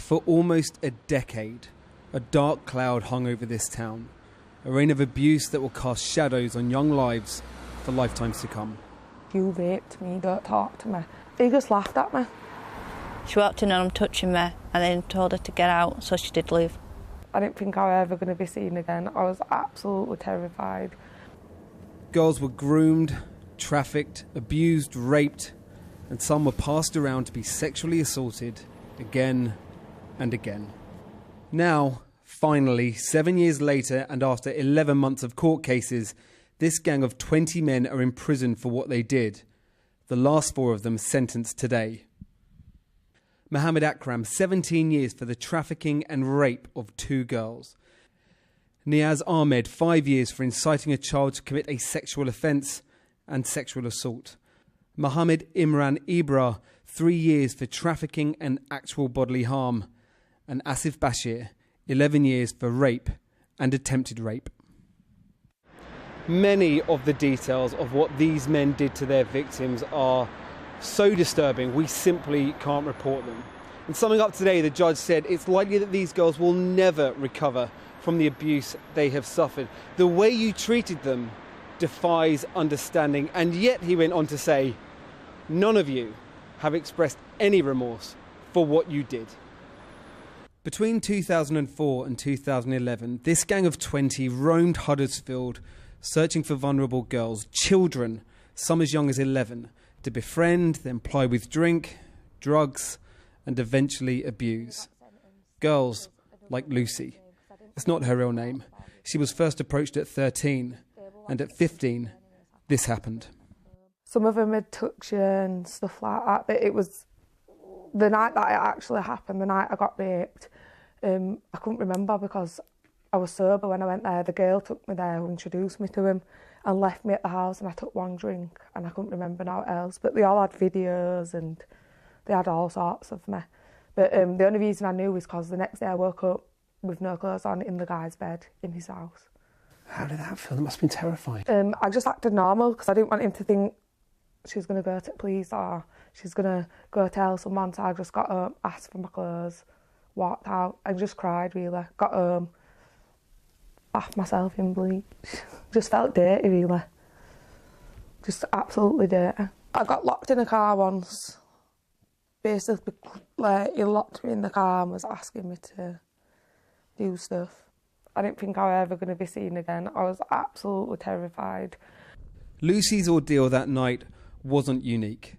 For almost a decade, a dark cloud hung over this town, a reign of abuse that will cast shadows on young lives for lifetimes to come. You raped me, don't talk to me. He just laughed at me. She walked in and I'm touching me and then told her to get out, so she did leave. I didn't think I was ever going to be seen again. I was absolutely terrified. Girls were groomed, trafficked, abused, raped, and some were passed around to be sexually assaulted again and again. Now, finally, 7 years later and after 11 months of court cases, this gang of 20 men are in prison for what they did. The last 4 of them sentenced today. Mohammed Akram, 17 years for the trafficking and rape of 2 girls. Niaz Ahmed, 5 years for inciting a child to commit a sexual offence and sexual assault. Mohammed Imran Ibra, 3 years for trafficking and actual bodily harm. And Asif Bashir, 11 years for rape and attempted rape. Many of the details of what these men did to their victims are so disturbing, we simply can't report them. In summing up today, the judge said it's likely that these girls will never recover from the abuse they have suffered. The way you treated them defies understanding, and yet, he went on to say, none of you have expressed any remorse for what you did. Between 2004 and 2011, this gang of 20 roamed Huddersfield searching for vulnerable girls, children, some as young as 11, to befriend, then ply with drink, drugs, and eventually abuse. Girls like Lucy. It's not her real name. She was first approached at 13, and at 15, this happened. Some of them had touched you and stuff like that, but it was the night that it actually happened, the night I got raped. I couldn't remember because I was sober when I went there. The girl took me there and introduced me to him and left me at the house, and I took one drink and I couldn't remember what else. But they all had videos and they had all sorts of me. But the only reason I knew was because the next day I woke up with no clothes on in the guy's bed in his house. How did that feel? It must have been terrifying. I just acted normal because I didn't want him to think she's going to go to the police or she's going to go tell someone. So I just got home, asked for my clothes, walked out and just cried really. Got home, bathed myself in bleach. Just felt dirty really. Just absolutely dirty. I got locked in a car once. Basically, like, he locked me in the car and was asking me to do stuff. I didn't think I was ever going to be seen again. I was absolutely terrified. Lucy's ordeal that night wasn't unique.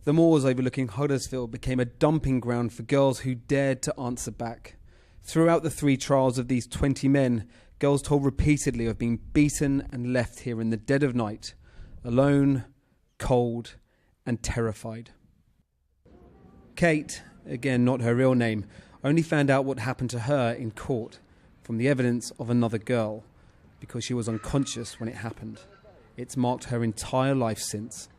The moors overlooking Huddersfield became a dumping ground for girls who dared to answer back. Throughout the 3 trials of these 20 men, girls told repeatedly of being beaten and left here in the dead of night, alone, cold, and terrified. Kate, again not her real name, only found out what happened to her in court from the evidence of another girl, because she was unconscious when it happened. It's marked her entire life since.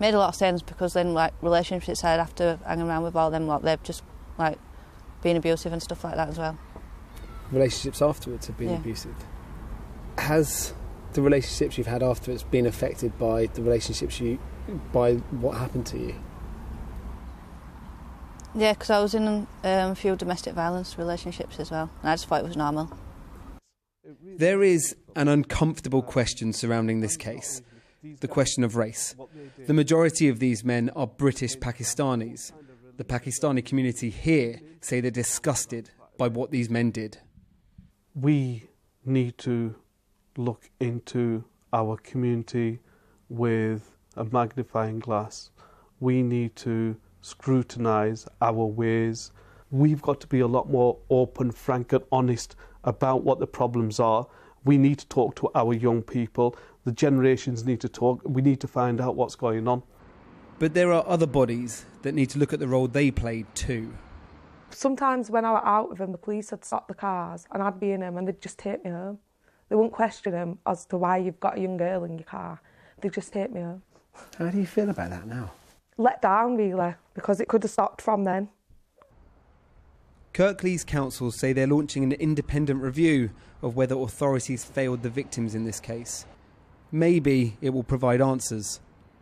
Made a lot of sense because then, like, relationships I'd have to hang around with all them lot, they've just, like, been abusive and stuff like that as well. Relationships afterwards have been abusive. Has the relationships you've had afterwards been affected by the relationships by what happened to you? Yeah, because I was in a few domestic violence relationships as well, and I just thought it was normal. There is an uncomfortable question surrounding this case, the question of race. The majority of these men are British Pakistanis. The Pakistani community here say they're disgusted by what these men did. We need to look into our community with a magnifying glass. We need to scrutinise our ways. We've got to be a lot more open, frank and honest about what the problems are. We need to talk to our young people. The generations need to talk. We need to find out what's going on. But there are other bodies that need to look at the role they played too. Sometimes when I was out with them, the police had stopped the cars and I'd be in them and they'd just take me home. They wouldn't question them as to why you've got a young girl in your car. They'd just take me home. How do you feel about that now? Let down, really, because it could have stopped from then. Kirklees councils say they're launching an independent review of whether authorities failed the victims in this case. Maybe it will provide answers.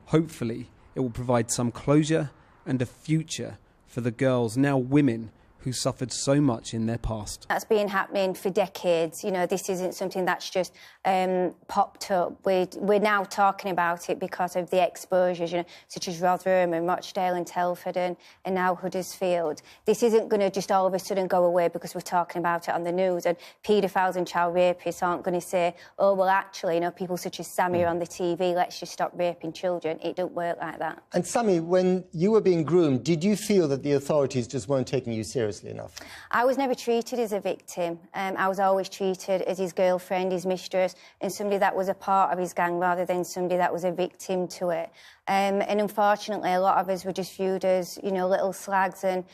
Hopefully, it will provide some closure and a future for the girls, now women, who suffered so much in their past. That's been happening for decades. You know, this isn't something that's just popped up. We're now talking about it because of the exposures, you know, such as Rotherham and Rochdale and Telford and now Huddersfield. This isn't going to just all of a sudden go away because we're talking about it on the news, and paedophiles and child rapists aren't going to say, oh, well, actually, you know, people such as Sammy are on the TV, let's just stop raping children. It don't work like that. And Sammy, when you were being groomed, did you feel that the authorities just weren't taking you seriously enough? I was never treated as a victim. I was always treated as his girlfriend, his mistress, and somebody that was a part of his gang rather than somebody that was a victim to it. And unfortunately, a lot of us were just viewed as, you know, little slags and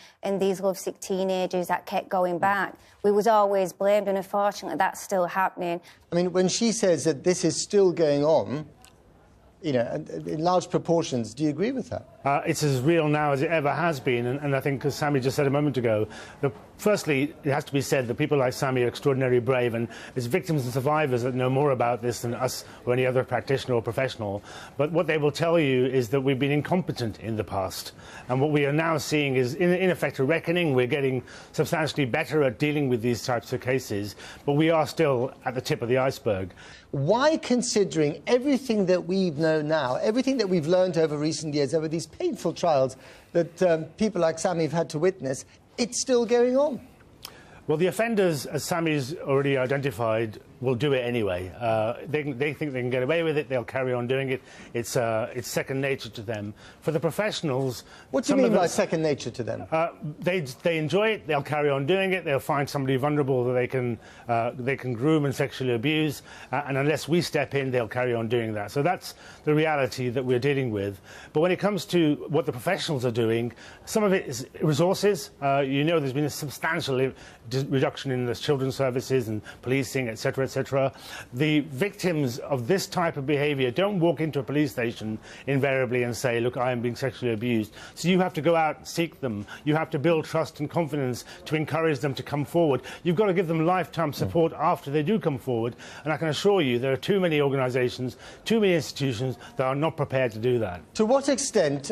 these lovesick teenagers that kept going back. We was always blamed, and unfortunately, that's still happening. I mean, when she says that this is still going on, you know, in large proportions, do you agree with that? It's as real now as it ever has been, and I think, as Sammy just said a moment ago, firstly, it has to be said that people like Sammy are extraordinarily brave, and it's victims and survivors that know more about this than us or any other practitioner or professional. But what they will tell you is that we've been incompetent in the past, and what we are now seeing is, in effect, a reckoning. We're getting substantially better at dealing with these types of cases, but we are still at the tip of the iceberg. Why, considering everything that we know now, everything that we've learned over recent years, over these painful trials that people like Sammy have had to witness, it's still going on? Well, the offenders, as Sammy's already identified, will do it anyway. They think they can get away with it. They'll carry on doing it. It's second nature to them. For the professionals, what do you mean by second nature to them? They enjoy it. They'll carry on doing it. They'll find somebody vulnerable that they can groom and sexually abuse, and unless we step in, they'll carry on doing that. So that's the reality that we're dealing with. But when it comes to what the professionals are doing, some of it is resources. You know, there's been a substantial reduction in the children's services and policing, etc., etc. The victims of this type of behaviour don't walk into a police station invariably and say, look, I am being sexually abused. So you have to go out and seek them. You have to build trust and confidence to encourage them to come forward. You've got to give them lifetime support after they do come forward. And I can assure you there are too many organisations, too many institutions that are not prepared to do that. To what extent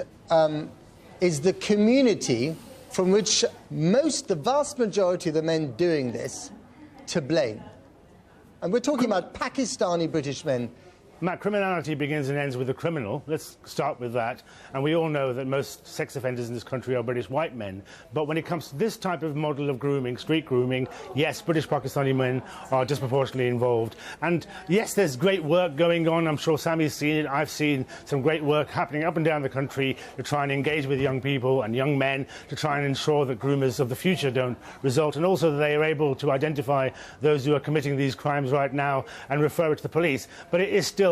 is the community from which the vast majority of the men doing this, to blame? And we're talking about Pakistani British men. Matt, criminality begins and ends with a criminal. Let's start with that. And we all know that most sex offenders in this country are British white men. But when it comes to this type of model of grooming, street grooming, yes, British Pakistani men are disproportionately involved. And yes, there's great work going on. I'm sure Sammy's seen it. I've seen some great work happening up and down the country to try and engage with young people and young men to try and ensure that groomers of the future don't result, and also that they are able to identify those who are committing these crimes right now and refer it to the police. But it is still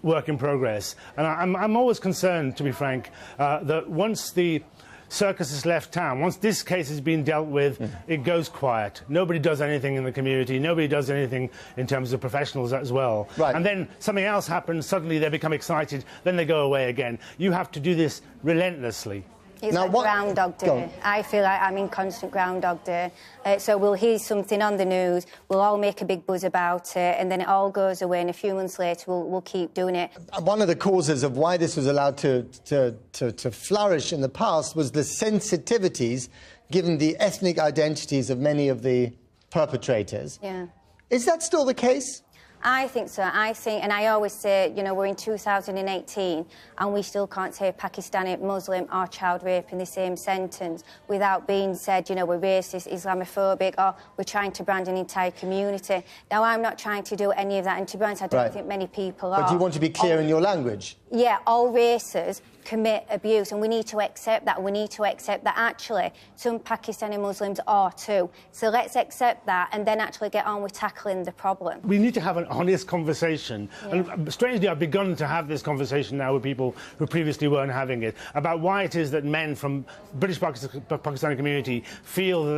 work in progress. And I'm always concerned, to be frank, that once the circus has left town, once this case has been dealt with, it goes quiet. Nobody does anything in the community. Nobody does anything in terms of professionals as well. Right. And then something else happens. Suddenly they become excited. Then they go away again. You have to do this relentlessly. It's like Groundhog Day. I feel like I'm in constant Groundhog Day. So we'll hear something on the news, we'll all make a big buzz about it, and then it all goes away, and a few months later we'll keep doing it. One of the causes of why this was allowed to flourish in the past was the sensitivities given the ethnic identities of many of the perpetrators. Yeah. Is that still the case? I think so. I think, and I always say, you know, we're in 2018 and we still can't say Pakistani, Muslim or child rape in the same sentence without being said, you know, we're racist, Islamophobic, or we're trying to brand an entire community. Now, I'm not trying to do any of that, and to be honest, I don't think many people are. But you want to be clear in your language? Yeah, all races commit abuse, and we need to accept that. We need to accept that actually some Pakistani Muslims are too. So let's accept that and then actually get on with tackling the problem. We need to have an honest conversation. Yeah. And strangely, I've begun to have this conversation now with people who previously weren't having it, about why it is that men from British Pakistani community feel that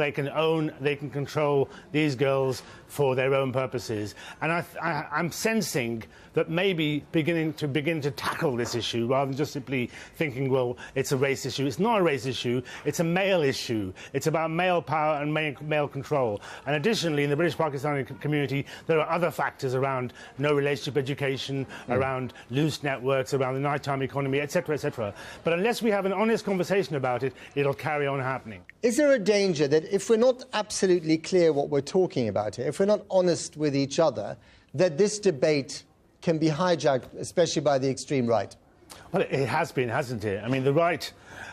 they can control these girls for their own purposes. And I'm sensing that maybe begin to tackle this issue rather than just simply thinking, well, it's a race issue. It's not a race issue. It's a male issue. It's about male power and male control. And additionally, in the British Pakistani community, there are other factors around no relationship education, around loose networks, around the nighttime economy, etc., etc. But unless we have an honest conversation about it, it'll carry on happening. Is there a danger that if we're not absolutely clear what we're talking about here, if we're not honest with each other, that this debate can be hijacked, especially by the extreme right? Well, it has been, hasn't it? I mean, the right,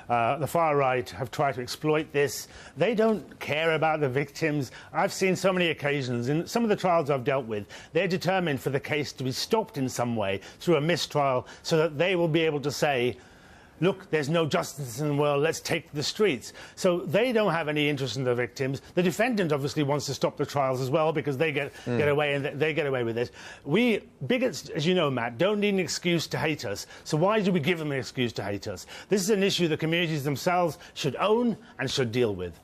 the far right, have tried to exploit this. They don't care about the victims. I've seen so many occasions, in some of the trials I've dealt with, they're determined for the case to be stopped in some way through a mistrial so that they will be able to say, look, there's no justice in the world, let's take the streets. So they don't have any interest in the victims. The defendant obviously wants to stop the trials as well because they get away, and they get away with this. We, bigots, as you know, Matt, don't need an excuse to hate us. So why do we give them an excuse to hate us? This is an issue the communities themselves should own and should deal with.